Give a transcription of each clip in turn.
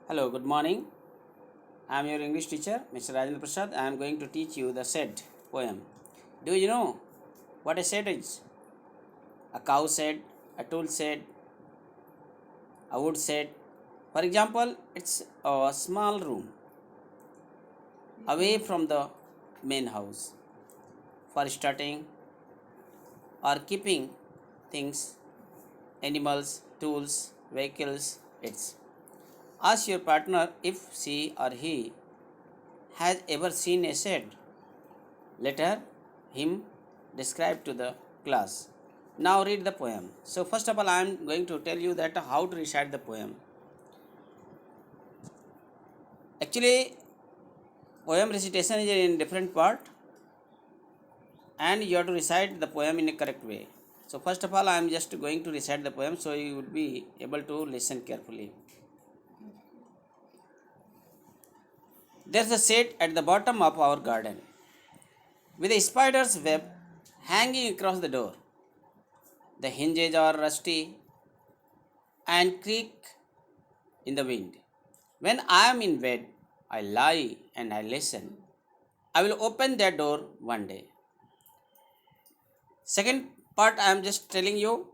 Hello, good morning. I am your English teacher, Mr. Rajendra Prasad. I am going to teach you the shed poem. Do you know what a shed is? A cow shed, a tool shed, a wood shed. For example, it's a small room away from the main house for starting or keeping things, animals, tools, vehicles. It's ask your partner if she or he has ever seen a shed. Let him describe to the class. Now read the poem. So first of all, I am going to tell you that how to recite the poem. Actually, poem recitation is in different part, and you have to recite the poem in a correct way. So first of all, I am just going to recite the poem, so you would be able to listen carefully. There's a shed at the bottom of our garden, with a spider's web hanging across the door. The hinges are rusty and creak in the wind. When I am in bed, I lie and I listen. I will open that door one day. Second part, I am just telling you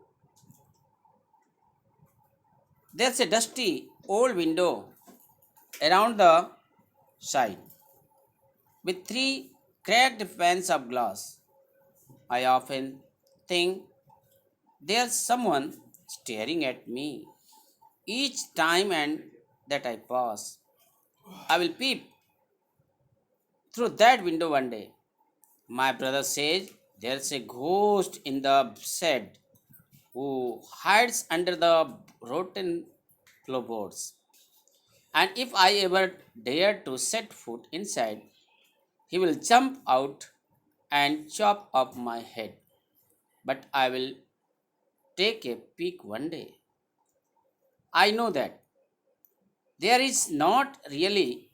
there's a dusty old window around the side with three cracked panes of glass. I often think there's someone staring at me each time and that I pass. I will peep through that window one day. My brother says there's a ghost in the shed who hides under the rotten floorboards. And if I ever dare to set foot inside, he will jump out and chop off my head. But I will take a peek one day. I know that there is not really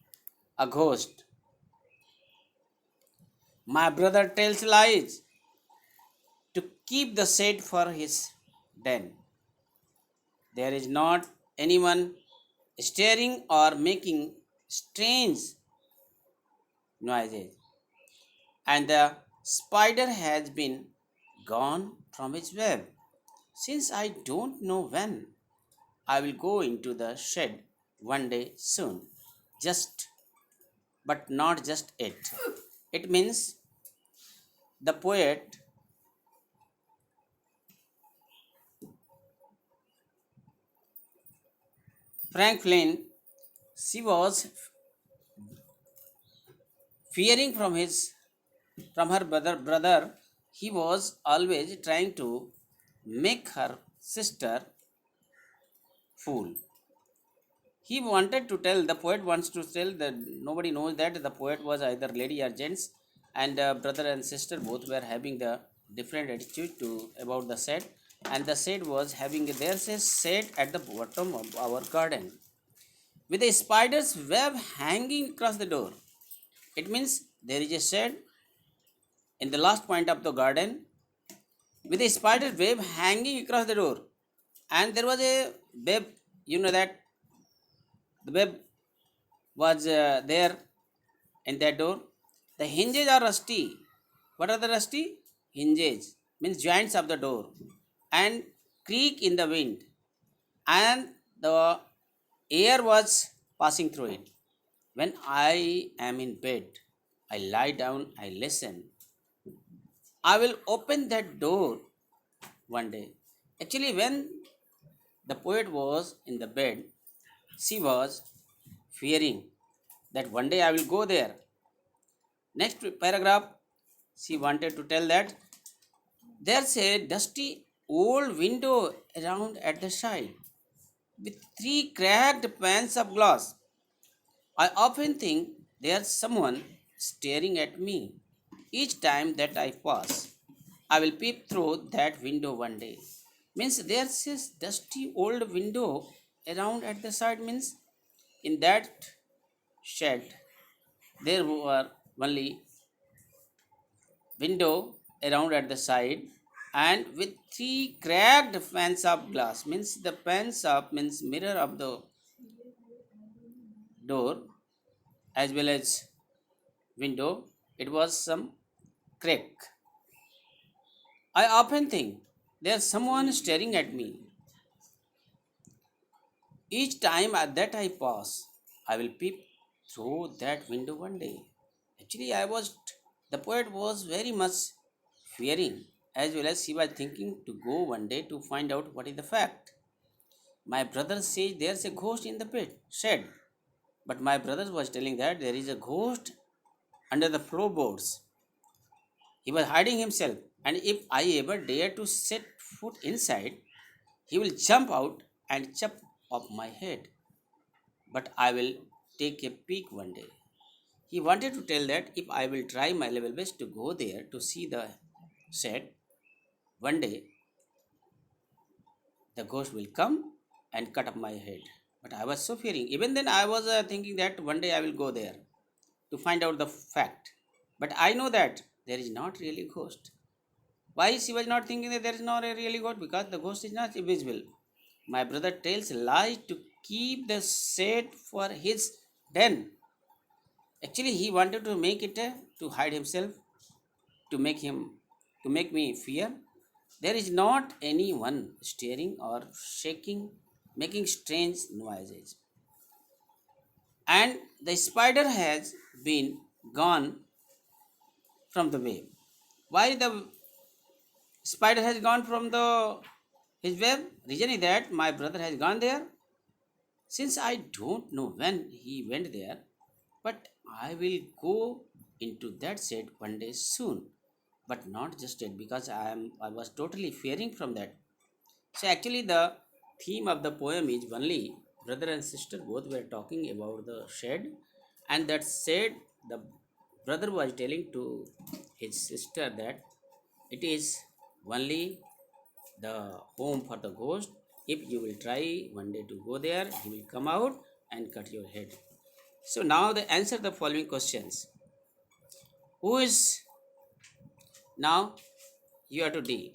a ghost. My brother tells lies to keep the shed for his den. There is not anyone staring or making strange noises, and the spider has been gone from its web. Since I don't know when, I will go into the shed one day soon. Just, but not just it. It means the poet Frank Flynn, she was fearing from her brother. He was always trying to make her sister fool. He wanted to tell, the poet wants to tell that nobody knows that the poet was either lady or gents, and brother and sister both were having the different attitude to about the set, and the set was having there's a set at the bottom of our garden with a spider's web hanging across the door. It means there is a shed in the last point of the garden with a spider web hanging across the door, and there was a web, you know that the web was there in that door. The hinges are rusty. What are the rusty hinges? Means joints of the door, and creak in the wind, and the air was passing through it. When I am in bed, I lie down, I listen. I will open that door one day. Actually, when the poet was in the bed, she was fearing that one day I will go there. Next paragraph, she wanted to tell that there's a dusty old window around at the side with three cracked panes of glass. I often think there's someone staring at me each time that I pass. I will peep through that window one day. Means there's this dusty old window around at the side, means in that shed there were only window around at the side, and with three cracked panes of glass, means the panes of means mirror of the door as well as window, it was some crack. I often think there's someone staring at me. Each time that I pass, I will peep through that window one day. Actually, the poet was very much fearing as well as he was thinking to go one day to find out what is the fact. My brother says there's a ghost in the pit shed, but my brother was telling that there is a ghost under the floorboards. He was hiding himself, and if I ever dare to set foot inside, he will jump out and chop off my head. But I will take a peek one day. He wanted to tell that if I will try my level best to go there to see the shed, one day the ghost will come and cut off my head. But I was so fearing. Even then, I was thinking that one day I will go there to find out the fact. But I know that there is not really ghost. Why she was not thinking that there is not a really ghost? Because the ghost is not invisible. My brother tells lies to keep the shed for his den. Actually, he wanted to make it to hide himself, to make him, to make me fear. There is not anyone staring or shaking, making strange noises. And the spider has been gone from the web. Why the spider has gone from the his web? Reason is that my brother has gone there. Since I don't know when he went there, but I will go into that shed one day soon, but not just yet because I was totally fearing from that. So actually the theme of the poem is only brother and sister both were talking about the shed, and that said the brother was telling to his sister that it is only the home for the ghost. If you will try one day to go there, he will come out and cut your head. So now the answer the following questions. Who is now you have to deal?